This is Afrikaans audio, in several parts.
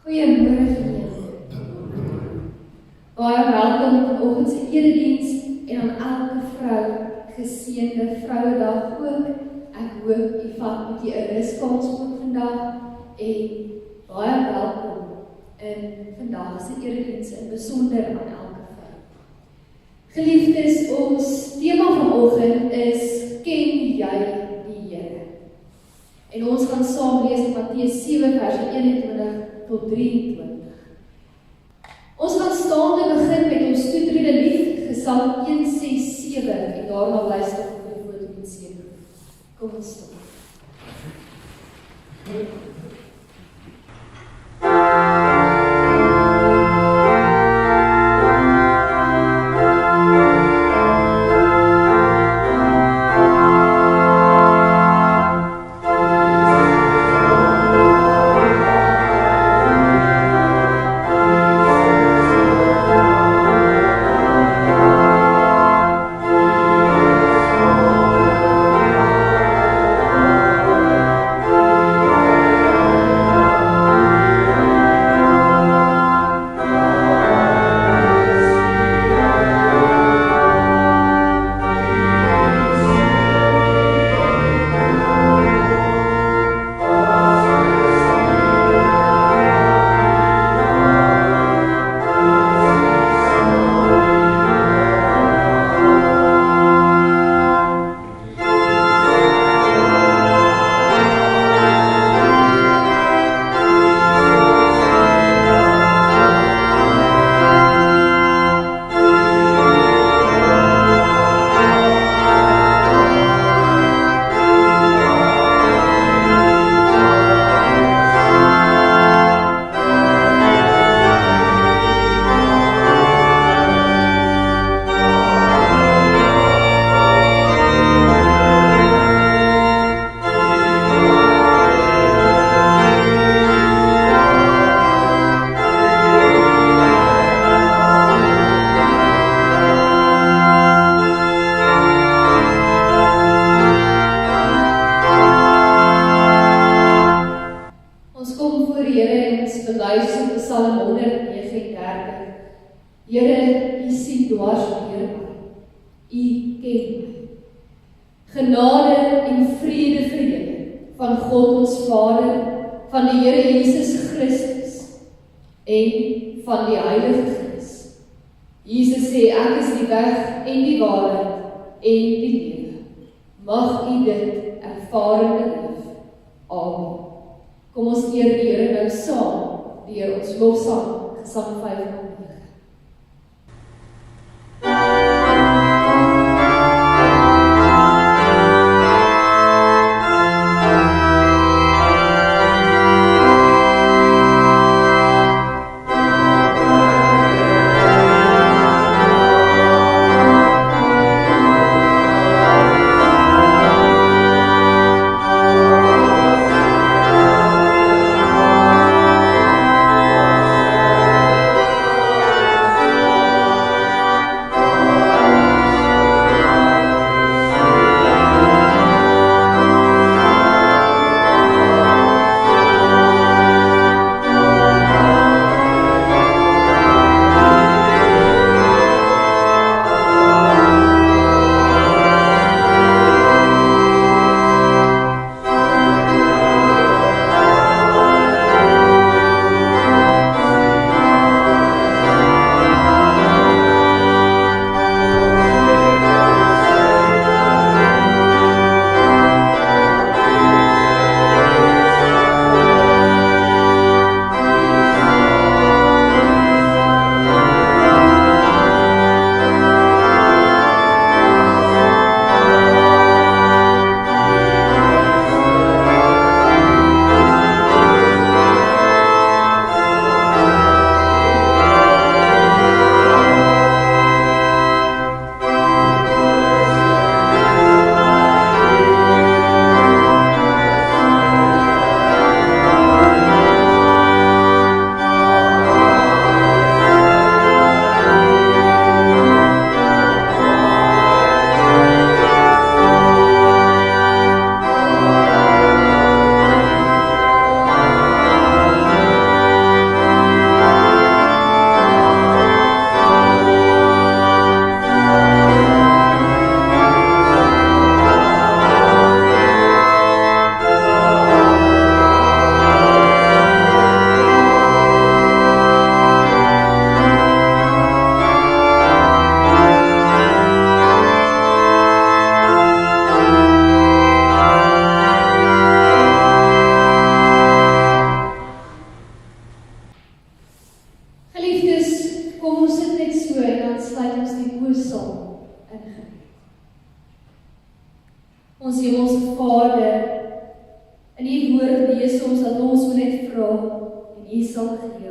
Goeiemôre julle. Baie welkom vanoggend se erediens en aan elke vrou geseënde Vrouedag ook. Ek hoop u vat met die ruskans ook vandag en baie welkom in vandag se erediens in besonder aan elke vrou. Geliefdes, ons tema vanoggend is ken jy die Here? En ons gaan saam lees in Matteus 7 vers 21 tot 23. Ons gaan staande begin met ons toetrede lied, Gesang 167 en daarna luister vir die foto met 7. Kom ons staan.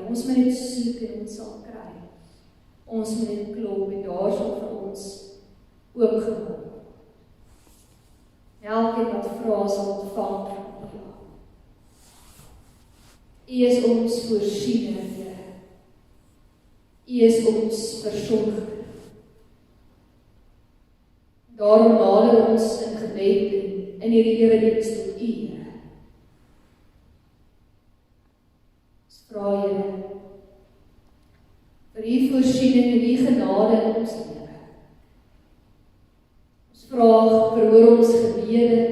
Ons moet dit soek en ons sal kry. Ons moet dit klop en daar sal vir ons oopgemaak. Elkeen wat vra sal ontvang van U. U is ons voorsiener, Here. U is ons versorger. Daarom nader ons in gebed en in hierdie erediens tot U, Here. Ons vra, Here, vir U voorsiening en U genade in ons lewe. Ons vra, verhoor ons gebede.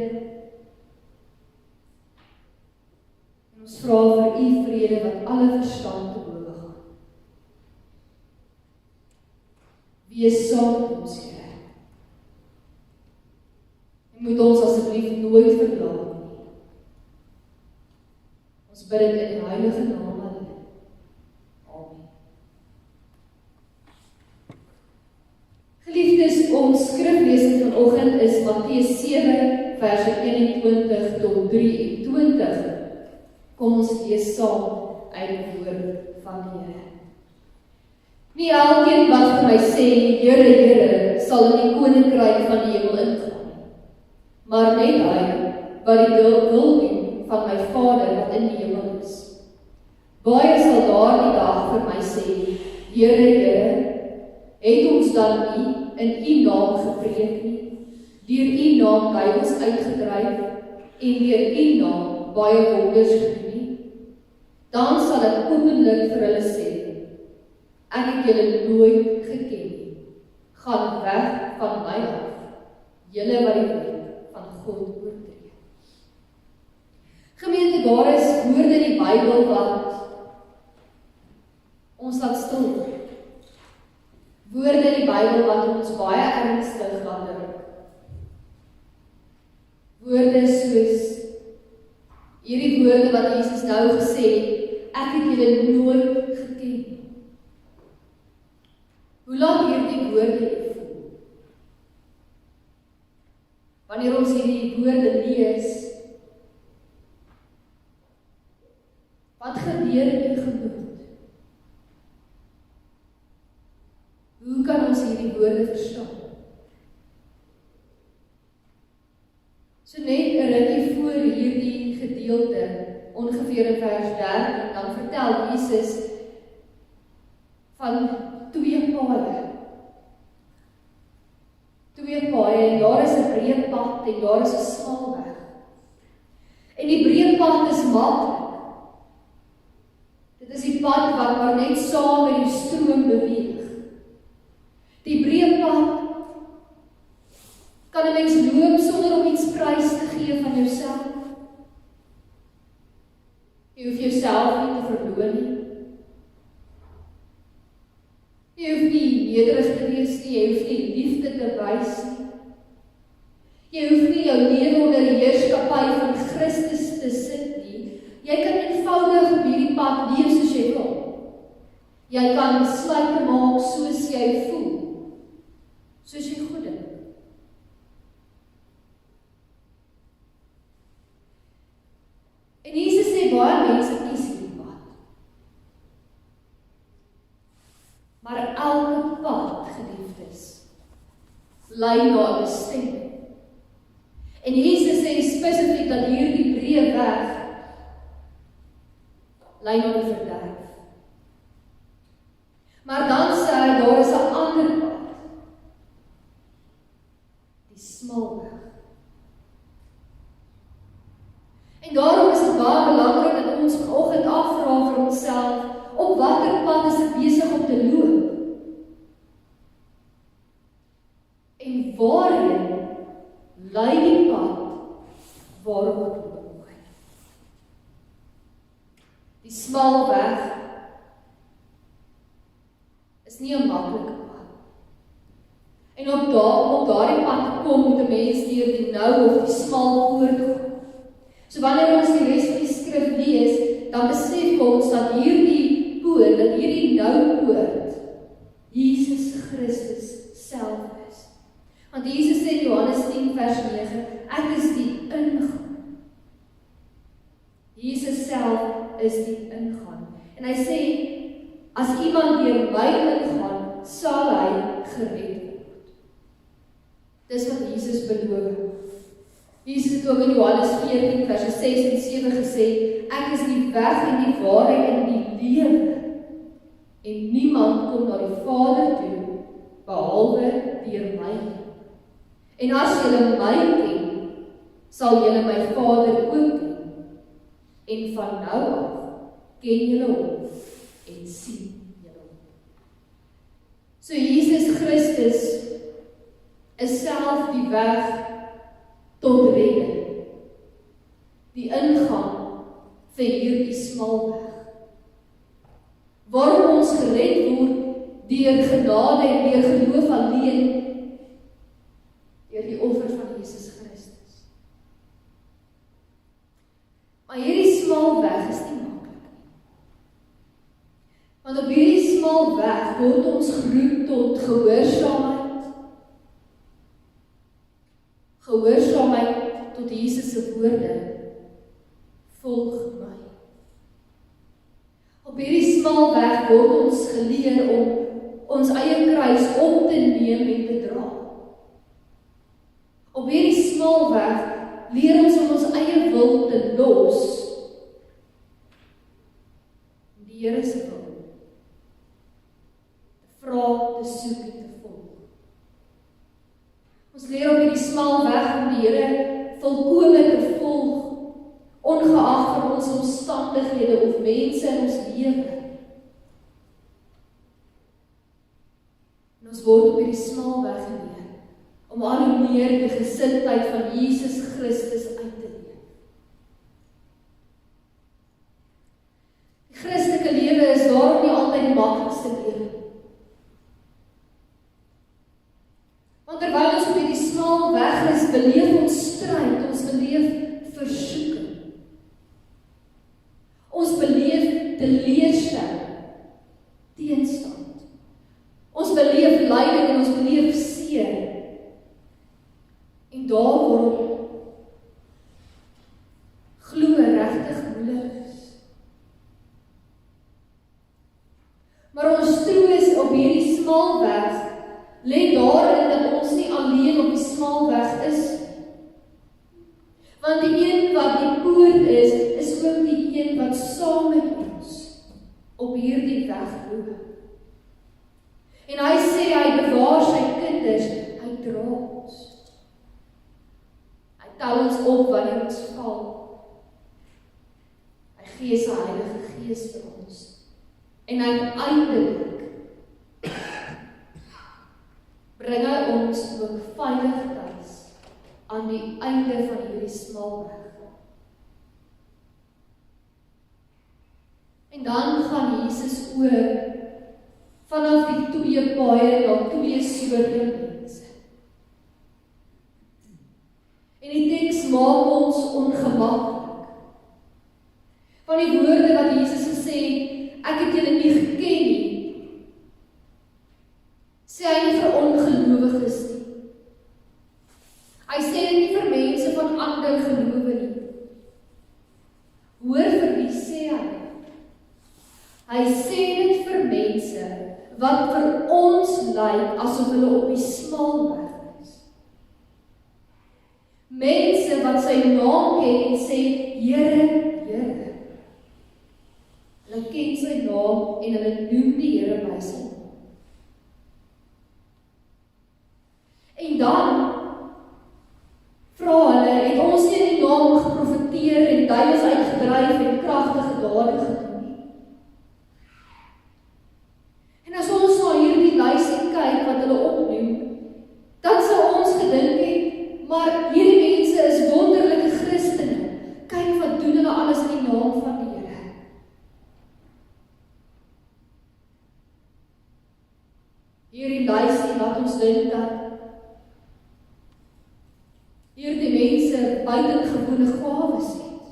En ons vra vir U vrede wat alle verstand te bowe gaan. Wees saam met ons, Here. En moet ons asseblief nooit verlaat nie. Ons bid dit in die heilige naam alleen. Amen. Geliefdes, ons skriflesing vanoggend is Matteus 7 verse 21 tot 23. Kom ons lees saam uit die woord van die Here. Nie elkeen wat vir my sê, Here, Here, sal in die koninkryk van die hemel ingaan. Maar net hy, wat die wil doen van my Vader wat in die hemel is. Baie sal daardie dag vir my sê, Here, Here, het ons dan nie in U naam gepreek nie, deur U naam duiwels uitgedryf en deur U naam baie wonders gedoen nie? Dan sal ek openlik vir hulle sê, ek het julle nooit geken nie. Gaan weg van my af, julle wat die wet van God oortree. Gemeente, daar is woorde in die Bybel wat ons laat stil. Woorde in die Bybel wat ons baie ernstig laat dink. Woorde soos hierdie woorde wat Jesus nou gesê het, ek het julle nooit geken. Hoe laat hierdie woorde voel? Wanneer ons hierdie woorde lees, wat gebeur in U gemoed? Hoe kan ons hierdie woorde verstaan? So net 'n rukkie voor hierdie gedeelte, ongeveer in vers 13, dan vertel Jesus van twee paaie. En daar is 'n breë pad en daar is 'n smal weg. En die breë pad is maklik. Dit is die pad wat maar net saam met die stroom beweeg. Die breë pad kan 'n mens loop sonder om iets prys te gee van jouself. Jy hoef jouself nie te verloon nie. Jy hoef nie nederig te wees nie, jy hoef nie liefde te wys nie. Jy hoef nie jou lewe onder die heerskappy van Christus te sit nie. Jy kan eenvoudig op hierdie pad leef soos jy wil. Jy kan besluite maak soos jy voel, soos jy goed dink. En Jesus sê baie mense kies hierdie pad. Maar elke pad, geliefdes, lei na 'n bestemming. En Jesus sê spesifiek dat hierdie breë weg lei na die verderf. Maar dan sê hy, daar is 'n ander pad. Die smal weg. En daarom is dit baie belangrik dat ons vanoggend afvra vir onsself, op watter pad is ek besig om te loop? En waarheen lei die pad waarop ek loop? Die smal weg is nie 'n maklike pad. En om daardie pad te kom, moet 'n mens deur die nou of die smal poort gaan. So wanneer ons die res van die skrif lees, dan besef ons dat hierdie poort, dat hierdie nou poort, Jesus Christus self is. Want Jesus sê in Johannes 10 vers 9, ek is die ingang. Jesus self is die ingang. En hy sê, as iemand deur my ingaan, sal hy gered word. Dis wat Jesus beloof. Jesus het ook in Johannes 14 vers 6 en 7 gesê, ek is die weg en die waarheid en die lewe, en niemand kom na die Vader toe, behalwe deur my. En as julle my ken, sal julle my Vader ook ken, en van nou af ken julle hom en sien julle hom. So Jesus Christus is self die weg tot redding, die ingang vir hierdie smal weg. Waarom ons gered word deur genade en deur geloof alleen, deur die offer van Jesus Christus. Maar hierdie smal weg is nie maklik nie. Want op hierdie smal weg word ons geroep tot gehoorsaamheid. Gehoorsaamheid tot Jesus se woorde. Volg my. Op hierdie smal weg word ons geleer om ons eie kruis op te neem en te dra. Op hierdie smal weg leer ons om ons eie wil te los. Die Here se wil. Te vra, te soek en te volg. Ons leer op hierdie smal weg om die Here volkome te volg, ongeag van ons omstandighede of mense in ons lewe. En ons word op hierdie smal weg geleer om al hoe meer die gesindheid van Jesus Christus uit te leef. Die Christelike lewe is daarom nie altyd die maklikste lewe. Want terwyl ons op hierdie smal weg is, beleef ons stryd, ons beleef versoeking. Ons beleef teleurstelling, teenstand. Ons beleef lyding en ons beleef seer. En daarom glo regtig moeilik is. Maar ons troos op hierdie smal weg lê daarin dat ons nie alleen op die smal weg is. Want die een wat die poort is ook die een wat saam met ons op hierdie weg loop. En hy sê hy bewaar sy kinders, hy dra ons. Hy tel ons op wanneer ons val. Hy gee sy Heilige Gees vir ons. En uiteindelik bring hy ons ook veilig tuis aan die einde van hierdie smal weg. En dan gaan Jesus oor vanaf die twee paaie na twee soorte mense. En die teks maak ons ongemaklik. Van die woorde wat Jesus gesê, ek het julle nie geken nie, sê hy nie vir ongelowiges nie. Hy sê dit nie vir mense van ander gelowe nie. Hoor vir wie sê hy? Hy sê dit vir mense wat vir ons lyk asof hulle op die smal weg is. Mense wat sy naam ken en sê, Here, Here. Hulle ken sy naam en hulle noem die Here by sy naam. En dan vra hulle, het ons nie in die naam geprofeteer en duiwels uitgedryf en kragtige dade gedoen nie? En as ons na hierdie lysie kyk wat hulle opnoem, dan sou ons gedink het, maar hierdie mense is wonderlike Christene. Kyk wat doen hulle alles in die naam van die Here. Hierdie lysie laat ons dink dat hierdie mense buitengewone gawes het.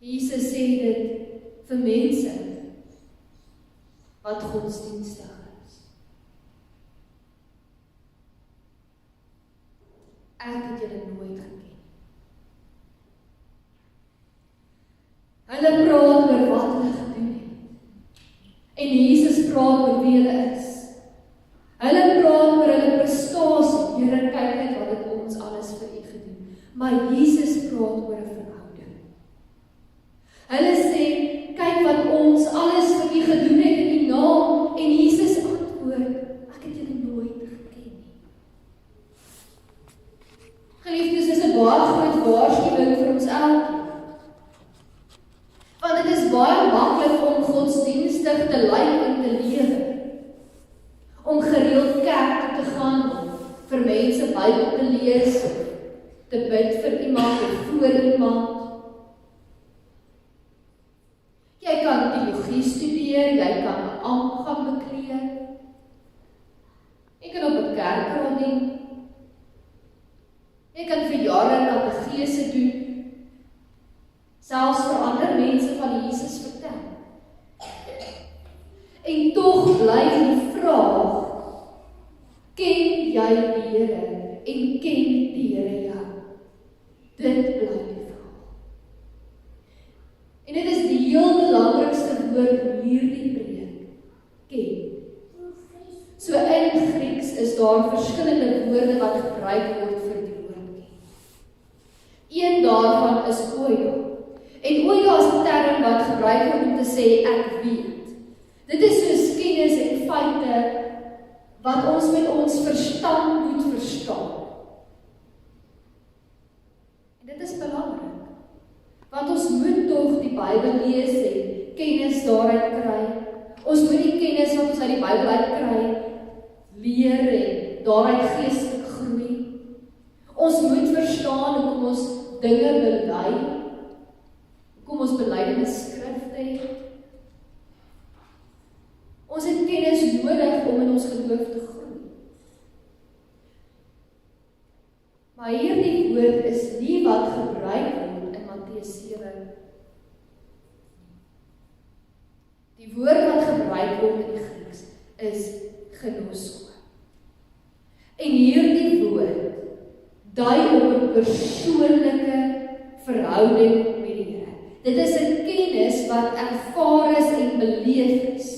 Jesus sê dit vir mense wat godsdienstig is. Ek het julle nooit geken. Hulle praat oor wat hulle gedoen het. En Jesus praat oor wie hulle is. Hulle praat oor hulle prestasie. Here, kyk net wat het ons alles vir U gedoen. Maar Jesus praat oor 'n verhouding. Hulle sê, kyk wat ons alles vir U gedoen het in U naam. En Jesus antwoord, ek het julle nooit geken nie. Geliefdes, dis 'n baie groot waarskuwing vir ons elkeen. Want dit is baie maklik om godsdienstig te lyk en te lewe. Om gereeld kerk toe te gaan, vir mense Bybel te lees, te bid vir iemand of voor iemand. Jy kan teologie studeer, jy kan 'n ambt gaan bekleed. Jy kan op 'n kerkraad dien. Jy kan vir jare katedrese doen. Selfs vir ander mense van Jesus vertel. En tog bly die vraag, ken jy die Here en ken die Here jou? Dit bly die vraag. En dit is die heel belangrikste woord in hierdie preek, ken. So in Grieks is daar verskillende woorde wat gebruik word vir die woord ken. Een daarvan is oida. En oida is 'n term wat gebruik word om te sê ek weet. Dit is soos kennis en feite wat ons met ons verstand moet verstaan. En dit is belangrik, want ons moet tog die Bybel lees en kennis daaruit kry. Ons moet die kennis wat ons uit die Bybel uit kry, leer en daaruit geestelik groei. Ons moet verstaan hoekom ons dinge bely, hoekom ons belydende skrifte het. Ons het kennis nodig om in ons geloof te groei. Maar hierdie woord is nie wat gebruik word in Matteus 7. Die woord wat gebruik word in die Grieks is gnosko. En hierdie woord dui op 'n persoonlike verhouding met die Here. Dit is 'n kennis wat ervaar is en beleef is.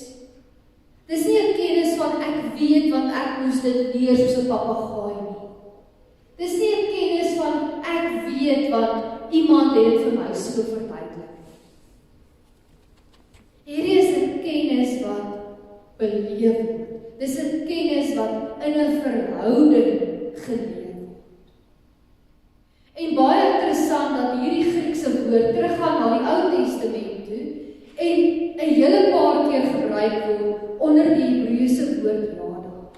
Dis nie 'n kennis van ek weet want ek moes dit leer soos 'n papegaai nie. Dis nie 'n kennis van ek weet want iemand het dit vir my so verduidelik. Hierdie is 'n kennis wat beleef word. Dis 'n kennis wat in 'n verhouding geleef word. En baie interessant dat hierdie Griekse woord teruggaan na die Ou Testament toe en 'n hele paar keer gebruik word onder die Hebreëse woord Yada.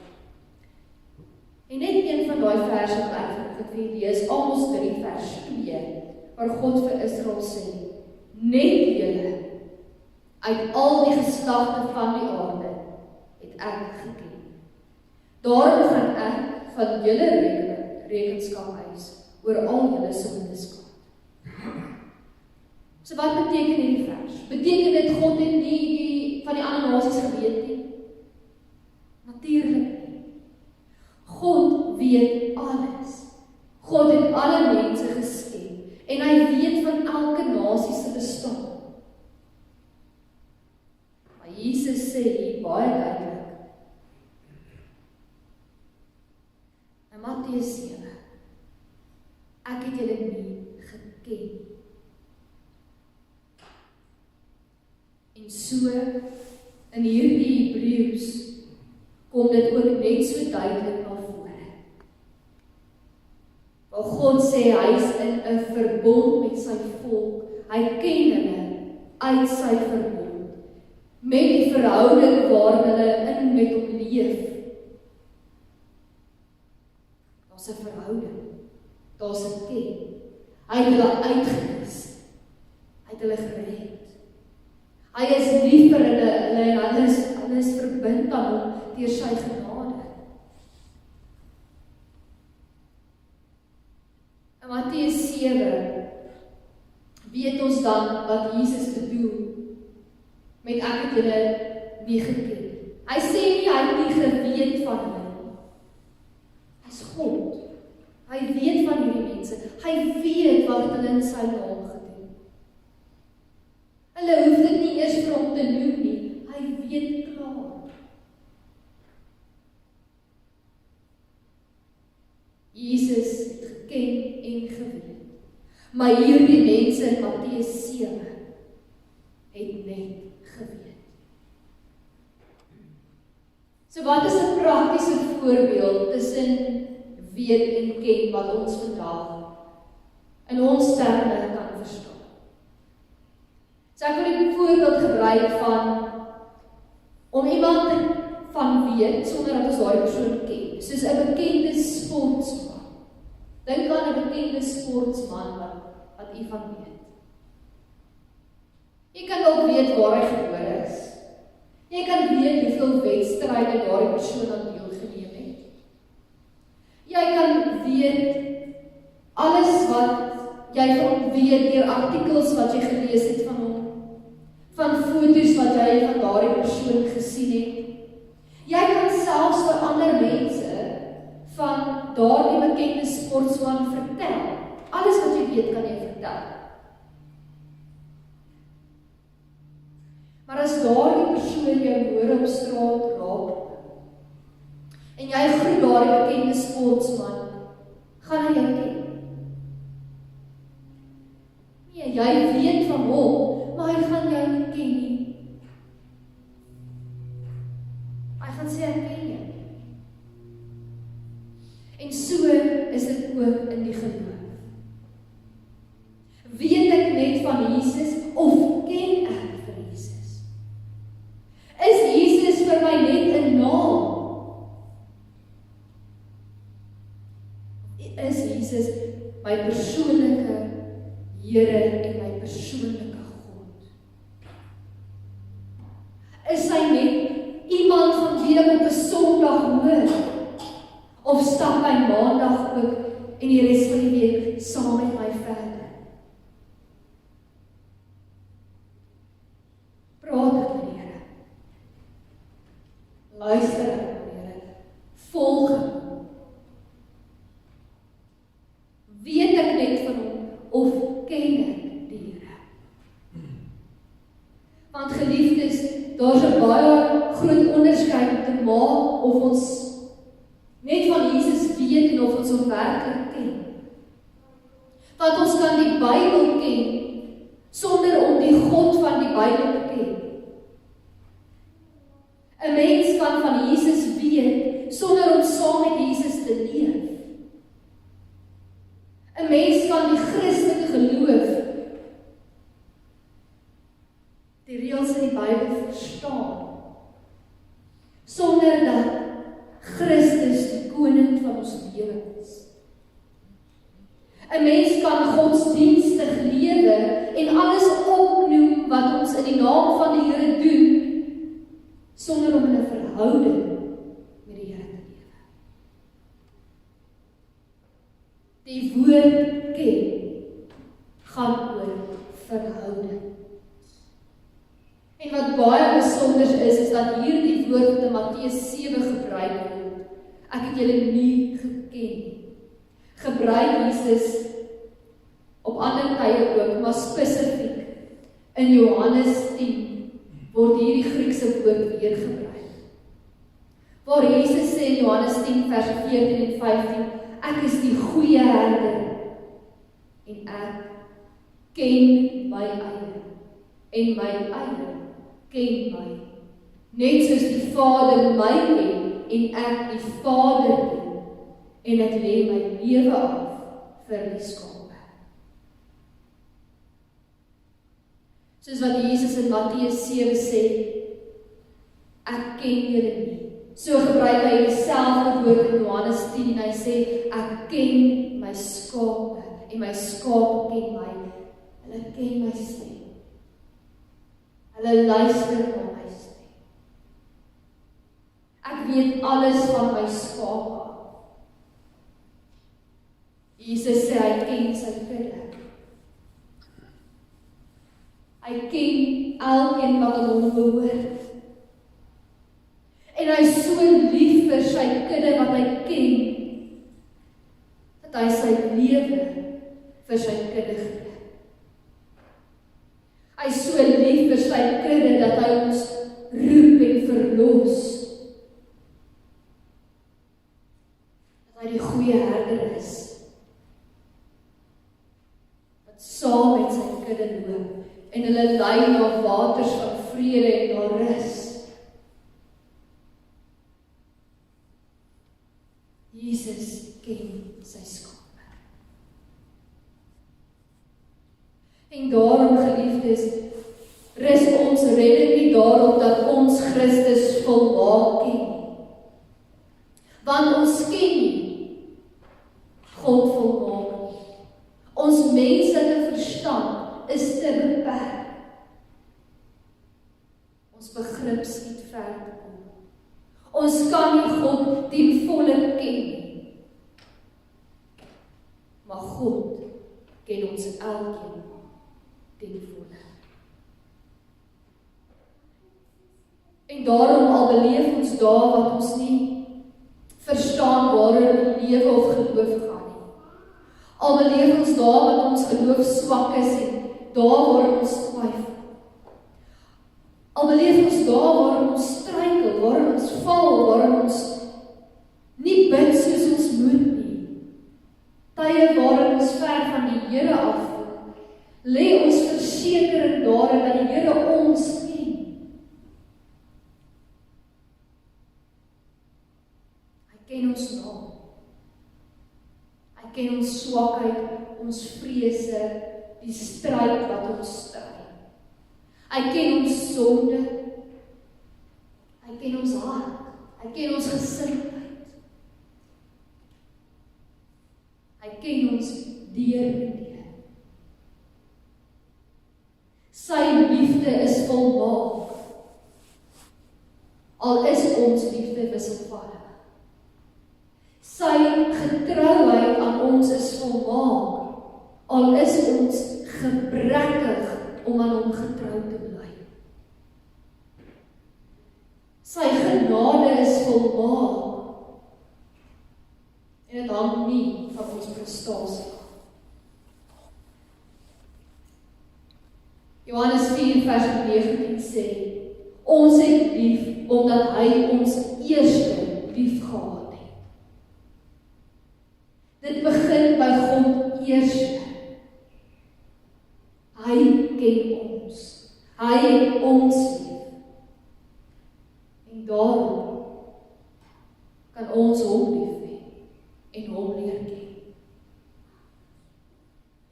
En net een van daai verse wat ek vanoggend vir julle lees, Amos 3 vers 2, waar God vir Israel sê, net julle uit al die geslagte van die aarde het ek geken. Daarom gaan ek van julle rekenskap eis oor al julle sondes. So wat beteken hierdie vers? Beteken dit God het nie die van die ander nasies geweet nie? Natuurlik nie. God weet alles. God het alle mense geskep en hy weet van elke nasie se bestaan. Maar Jesus sê hier baie duidelik in Matteus 7, ek het julle nie geken. En so, in hierdie Hebreëus, kom dit ook net so duidelik na vore. Waar God sê, hy is in 'n verbond met sy volk, hy ken hulle uit sy verbond, met die verhouding waar hulle in met hom leef. Daar's 'n verhouding, daar's 'n ken. Hy het hulle uitgekies, hy het hulle gered. Hy is lief vir hulle en hulle is verbind aan hom deur sy genade. In Matteus 7 weet ons dan wat Jesus bedoel met ek het julle nie geken. Hy sê nie hy het nie geweet van hulle nie. Hy's God. Hy weet van hierdie mense. Hy weet wat hulle in sy naam gedoen. geweet. Maar hierdie mense in Matteus 7 het net geweet. So wat is 'n praktiese voorbeeld tussen weet en ken wat ons vandag in ons terme kan verstaan? So ek wil 'n voorbeeld gebruik van om iemand van weet sonder dat ons daai persoon ken. Soos 'n bekende sportsman. Dink aan 'n bekende sportsman wat u van weet. Jy kan ook weet waar hy gebore is. Jy kan weet hoeveel wedstryde daardie persoon aan deelgeneem het. Jy kan weet alles wat jy van weet deur artikels wat jy gelees het van hom, van foto's wat jy van daardie persoon gesien het. Jy kan selfs vir ander mense van daardie bekende sportsman vertel. Alles wat jy weet kan jy vertel. Maar as daardie persoon jou môre op straat raak en jy groet daardie bekende sportsman, gaan hy jou ken? Nee, jy weet van hom, maar hy gaan jou nie ken nie. Hy gaan sê ek ken jou. En so is dit ook in die geloof. Weet ek net van Jesus of ken ek vir Jesus? Is Jesus vir my net 'n naam? Is Jesus my persoonlike Here en my persoonlike God? Is hy net iemand van wie ek op 'n Sondag hoor? Of stap hy Maandag ook en die res van die week saam met my verder? Praat ek met die Here? Luister ek na die Here? Volg hom? Weet ek net van hom of ken ek die Here? Want geliefdes, daar's 'n baie groot onderskeid om te maak of ons net van Jesus weet en of ons hom werklik ken. Want ons kan die Bybel ken sonder om die God van die Bybel te ken. 'n Mens kan van Jesus weet sonder om saam met Jesus te leef. 'n Mens kan die Christelike geloof, die reëls in die Bybel verstaan, sonder dat Christus die koning van ons lewe is. 'n Mens kan godsdienstig lewe en alles opnoem wat ons in die naam van die Here doen, sonder om in 'n verhouding met die Here te lewe. Die woord ken gaan oor verhouding. En wat baie besonder is dat hierdie woord wat in Matteus 7 gebruik word, ek het julle nie geken nie. Gebruik Jesus op ander tye ook, maar spesifiek in Johannes 10 word hierdie Griekse woord weer gebruik. Waar Jesus sê in Johannes 10 vers 14 en 15, ek is die goeie herder en ek ken my eie en my eie ken my, net soos die Vader my ken en ek die Vader ken, en ek lê my lewe af vir die skape. Soos wat Jesus in Matteus 7 sê, ek ken julle nie. So gebruik hy dieselfde woord in Johannes 10 en hy sê, ek ken my skape en my skape ken my. Hulle ken my stem. Hulle luister na my stem. Ek weet alles van my skape af. Jesus sê hy ken sy kudde. Hy ken elkeen wat aan hom behoort. En hy is so lief vir sy kudde wat hy ken, dat hy sy lewe vir sy kudde gee. Hy is so lief vir sy kudde dat hy ons roep en verlos. Dat hy die goeie herder is. wat saam met sy kudde loop en hulle lei na waters van vrede en na rus. Jesus ken sy skape. En daarom, geliefdes, rus ons redding nie daarop dat ons Christus volmaak ken. Want ons ken nie God volmaak nie. Ons menslike verstand is te beperk. Ons begrip skiet ver te kom. Ons kan nie God ten volle ken nie. Maar God ken ons elkeen ten volle. En daarom al beleef ons dae wat ons nie verstaan waaroor die lewe of geloof gaan nie. Al beleef ons dae wat ons geloof swak is en dae waar ons twyfel. Al beleef ons dae waar ons struikel, waar ons val, waar ons nie bid soos ons moet nie. Tye waar ons ver van die Here af lê ons versekering daarin dat die Here ons ken. Hy ken ons naam. Hy ken ons swakheid, ons vrese, die stryd wat ons stry. Hy ken ons sonde. Hy ken ons hart. Hy ken ons gesindheid. Hy ken ons deur en deur. Sy liefde is volmaak. Al is ons liefde wisselvallig. Sy getrouheid aan ons is volmaak. Al is ons gebrekkig om aan hom getrou te bly. Sy genade is volmaak. En dit hang nie van ons prestasie af. Johannes 4 vers 19 sê, ons het lief omdat hy ons eerste lief gehad het. Dit begin by God eerste. Hy ken ons. Hy het ons lief. En daarom kan ons hom lief hê en hom leer ken.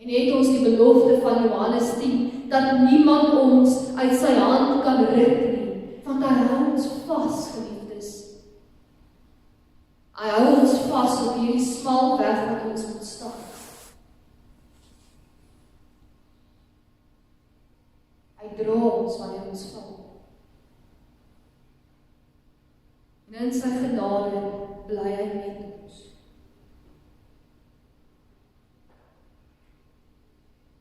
En het ons die belofte van Johannes 10 dat niemand ons uit sy hand kan ruk nie, want hy hou ons vas, geliefdes. Hy hou ons vas op hierdie smal weg wat ons moet stap. Hy dra ons wanneer ons val. En in sy genade bly hy met ons.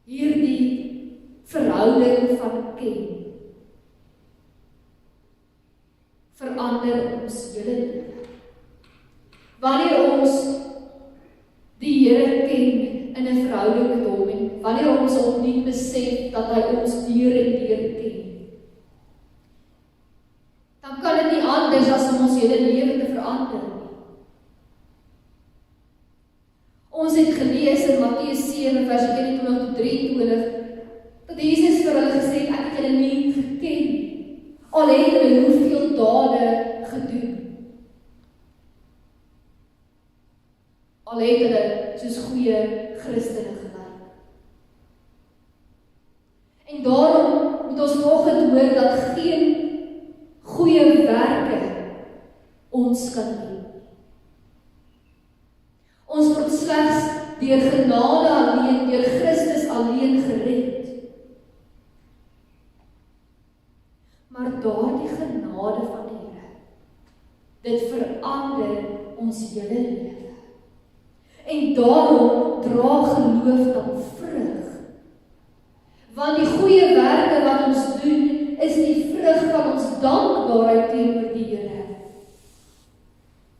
Hierdie verhouding van ken verander ons hele lewe. Wanneer ons die Here ken in 'n verhouding met hom en wanneer ons opnuut besef dat hy ons deur en deur ken, dan kan dit nie anders as om ons hele lewe te verander nie. Ons het gelees in Matteus 7 vers 21 tot 23 dat Jesus vir hulle gesê het, ek het julle nie geken, al het hulle hoeveel dade gedoen. Al het hulle soos goeie Christene gelyk. En daarom moet ons vanoggend hoor dat geen goeie werke ons kan doen. Ons word slegs deur genade alleen, deur Christus alleen gered. Maar daardie genade van die Here, dit verander ons hele lewe. En daarom dra geloof dan vrug. Want die goeie werke wat ons doen, is die vrug van ons dankbaarheid teenoor die Here.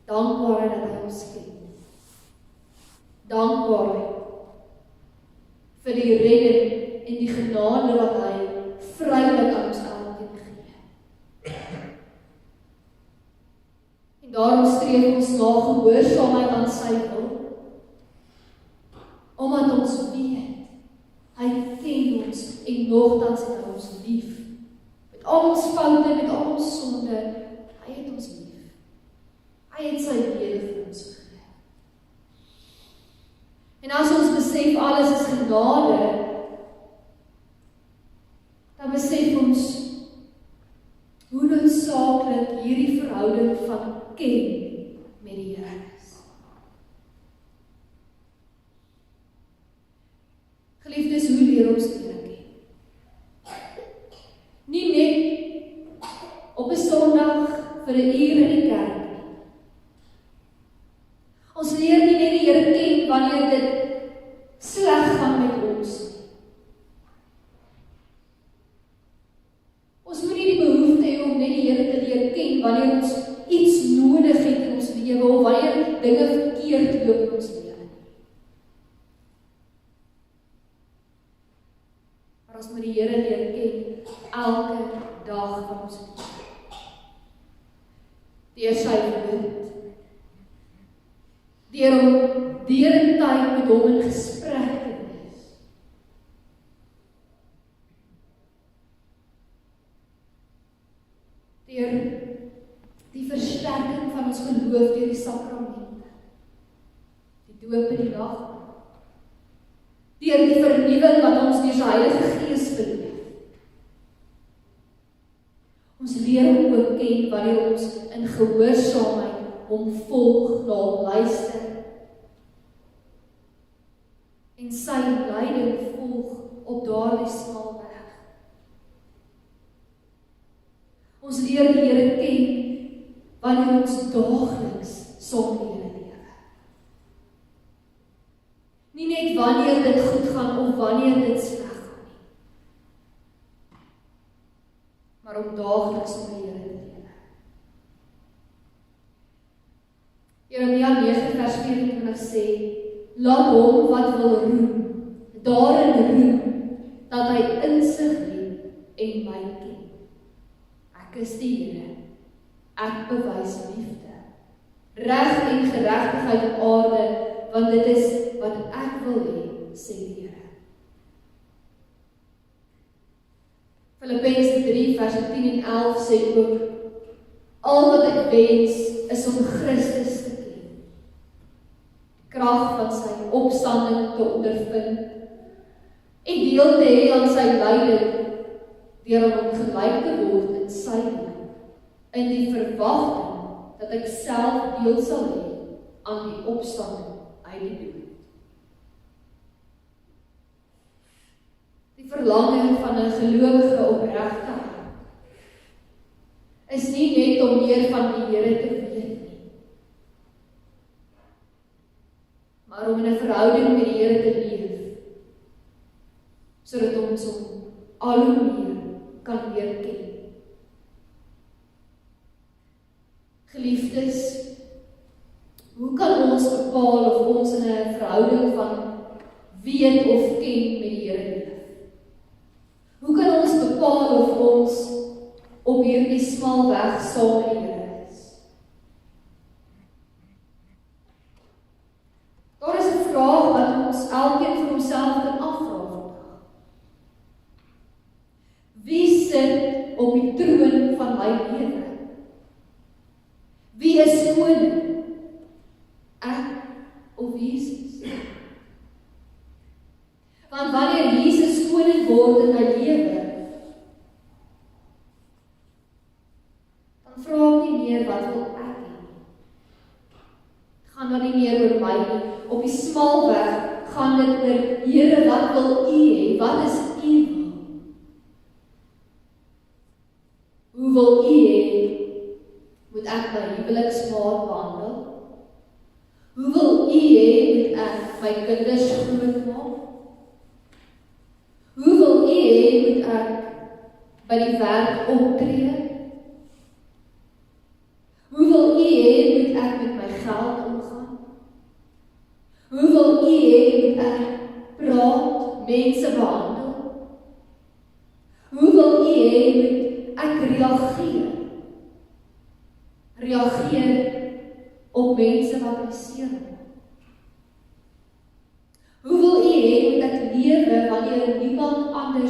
Dankbaarheid dat hy ons ken. Dankbaarheid vir die redding en die genade wat hy vrylik aan ons elkeen gee. En daarom streef ons na gehoorsaamheid aan sy wil, omdat ons weet, ons en nogtans het hy ons lief. Met al ons foute, met al ons sonde, hy het ons lief. Hy het sy lewe vir ons gegee. En as ons besef alles is genade, dan besef ons hoe noodsaaklik hierdie verhouding van ken met die Here is. Geliefdes, hoe leer ons die Here ken? Nie net op 'n Sondag vir 'n uur in die kerk nie. Ons leer nie net die Here ken wanneer dit sleg gaan met ons nie. Ons moet nie die behoefte hê om net die Here te leer ken wanneer ons iets nodig het in ons lewe of wanneer dinge verkeerd loop in ons lewe. Maar ons moet die Here leer ken elke dag van ons lewe. Deur sy woord. Deur om deur 'n tyd met hom in gesprek te wees. Deur die versterking van ons geloof deur die sakramente. Die doop en die nagmaal. Deur die vernuwing wat ons deur sy Heilige Gees beleef. Ons leer hom ook ken wanneer ons in gehoorsaamheid hom volg, na hom luister en sy leiding volg op daardie smal weg. Ons leer die Here ken wanneer ons daagliks saam met die Here lewe. Nie net wanneer dit goed gaan of wanneer dit sleg gaan nie, maar om daagliks met die Here te lewe. Jeremia 9 vers 24 sê, laat hom wat wil roem, daarin roem, dat hy insig het en my ken. Ek is die Here, ek bewys liefde, reg en geregtigheid op aarde, want dit is wat ek wil hê, sê die Here. Filippense 3 vers 10 en 11 sê ook, al wat ek wens is om Christus te ken, krag van sy opstanding te ondervind en deel te hê aan sy lyding deur aan hom gelyk te word in sy lyding, in die verwagting dat ek self deel sal hê aan die opstanding uit die dood. Die verlange van 'n gelowige opregte hart is nie net om meer van die Here te weet nie, maar om in 'n verhouding met die Here te leef, sodat ons hom al hoe meer kan leer ken. Geliefdes, hoe kan ons bepaal of ons in 'n verhouding van weet of ken met die Here leef? Hoe kan ons bepaal of ons op hierdie smal weg saam met die Here is? Daar is 'n vraag wat ons elkeen vir homself kan afvra vandag. Wie sit op die troon van my lewe? Wie is koning? Ek of Jesus? Want wanneer Jesus koning word in my lewe, dan vra ek nie meer wat wil ek hê. Het gaan dan nie meer oor my nie. Op die smal weg gaan dit oor, Here, wat wil U hê? Wat is U wil? Hoe wil U hê moet ek my huweliksmaat behandel? Hoe wil U hê moet ek my kinders grootmaak? Hoe wil U hê moet ek by die werk optree? Hoe wil U hê moet ek met my geld omgaan? Hoe wil U hê moet ek praat, mense behandel? Hoe wil U hê moet ek reageer? Reageer op mense wat my seermaak? Hoe wil U hê moet ek lewe wanneer niemand anders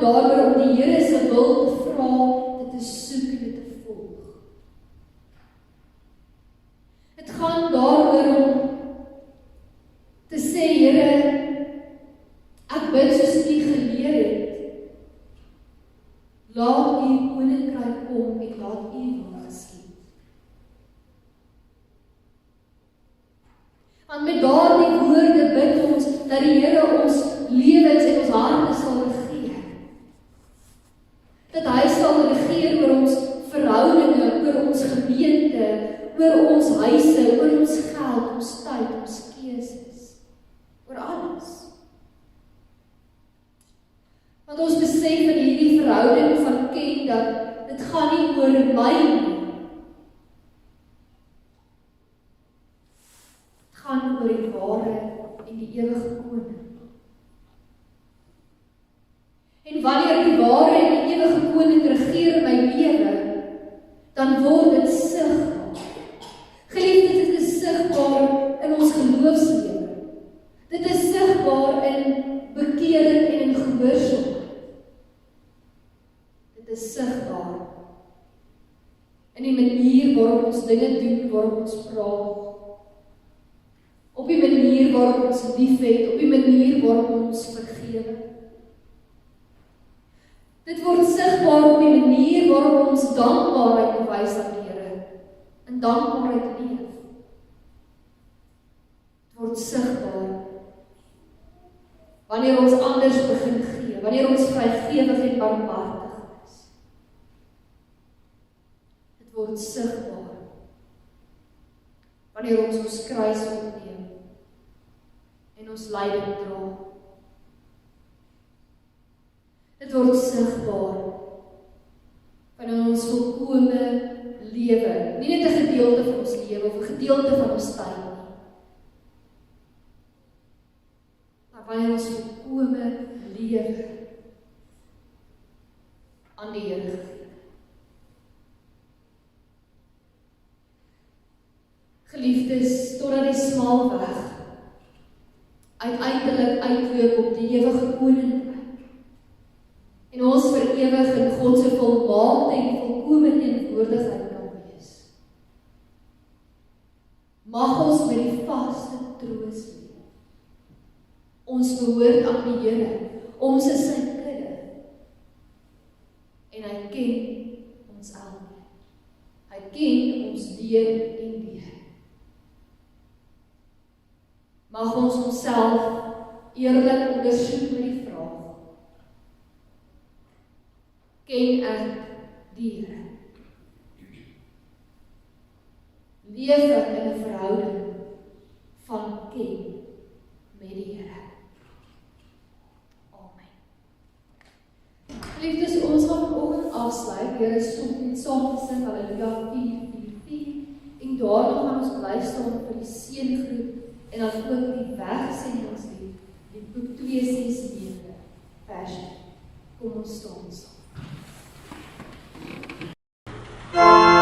daaroor om die Here se wil te vra, dit te soek en dit te volg. Dit gaan daaroor om te sê, Here, ek bid soos U geleer het. Laat U koninkryk kom en laat U wil geskied. Want met daardie woorde bid ons dat die Here ons lewens en ons harte sal regeer. Dat Hy sal regeer oor ons verhoudinge, oor ons gemeente, oor ons huise, oor ons geld, ons tyd, ons keuses, oor alles. Want ons besef in hierdie verhouding van ken dat dit gaan nie oor my nie. Dit gaan oor die ware en die ewige koning. En wanneer die ware en die ewige koning regeer in my lewe, dan word dit sigbaar. Geliefdes, dit is sigbaar in ons geloofslewe. Dit is sigbaar in bekering en in gehoorsaamheid. Dit is sigbaar in die manier waarop ons dinge doen, waarop ons praat. Op die manier waarop ons liefhet, op die manier waarop ons vergewe. Dit word sigbaar op die manier waarop ons dankbaarheid bewys aan die Here, in dankbaarheid leef. Dit word sigbaar wanneer ons anders begin gee, wanneer ons vrygewig en barmhartig is. Dit word sigbaar wanneer ons kruis opneem en ons lyding dra. Dit word sigbaar wanneer ons volkome lewe, nie net 'n gedeelte van ons lewe of 'n gedeelte van ons tyd nie, maar wanneer ons volkome lewe aan die Here gee. Geliefdes, totdat die smal weg uiteindelik uitloop op die ewige koninkryk en ons vir ewig in God se volmaakte en volkome teenwoordigheid kan wees. Mag ons met die vaste troos leef. Ons behoort aan die Here, ons is sy kudde en hy ken ons elkeen. Hy ken ons deur en deur. Mag ons onsself eerlik ondersoek met die vraag: ken ek die Here? Leef ek in 'n verhouding van ken met die Here? Amen. Geliefdes, ons gaan vanoggend afsluit deur 'n stukkie saam te sing, Halleluja 4:4, en daarna gaan ons bly staan vir die seëngroet en dan ook die wegsendingslied, die boek 2:6-9 versie. Kom ons staan saam. Oh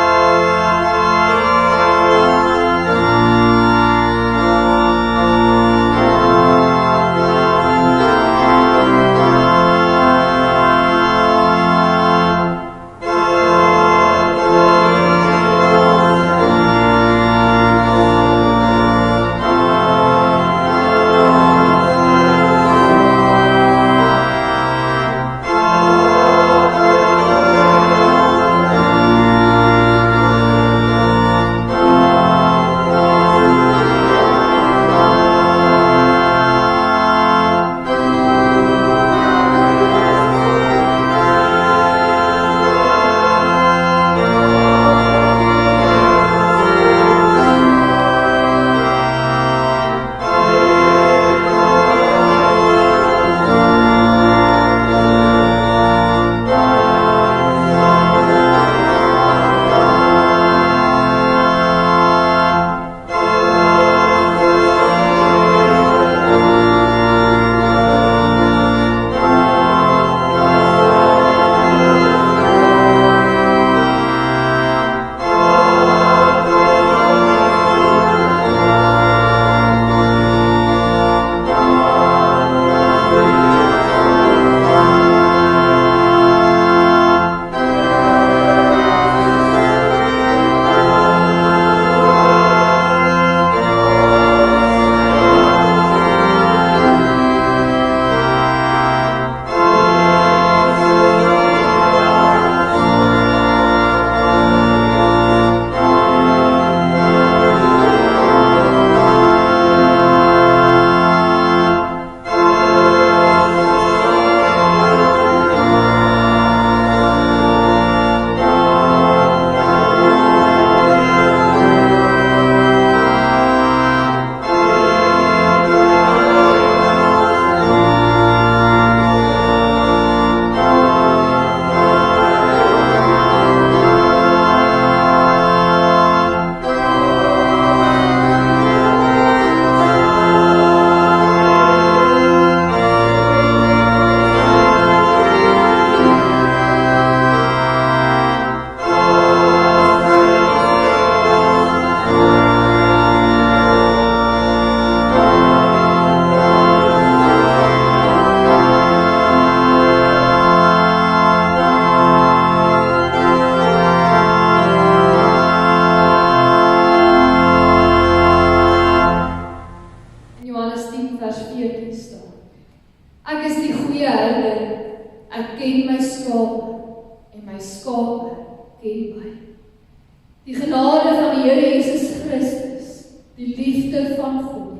Die genade van die Here Jesus Christus, die liefde van God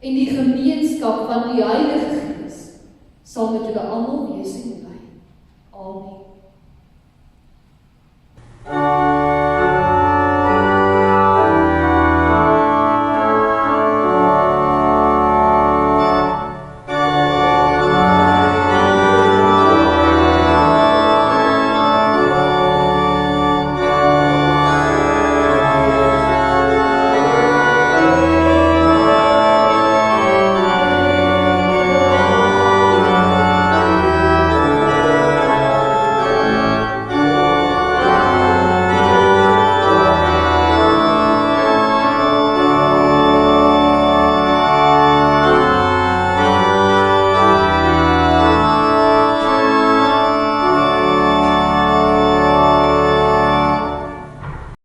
en die gemeenskap van die Heilige Gees sal met julle almal wees en bly. Amen.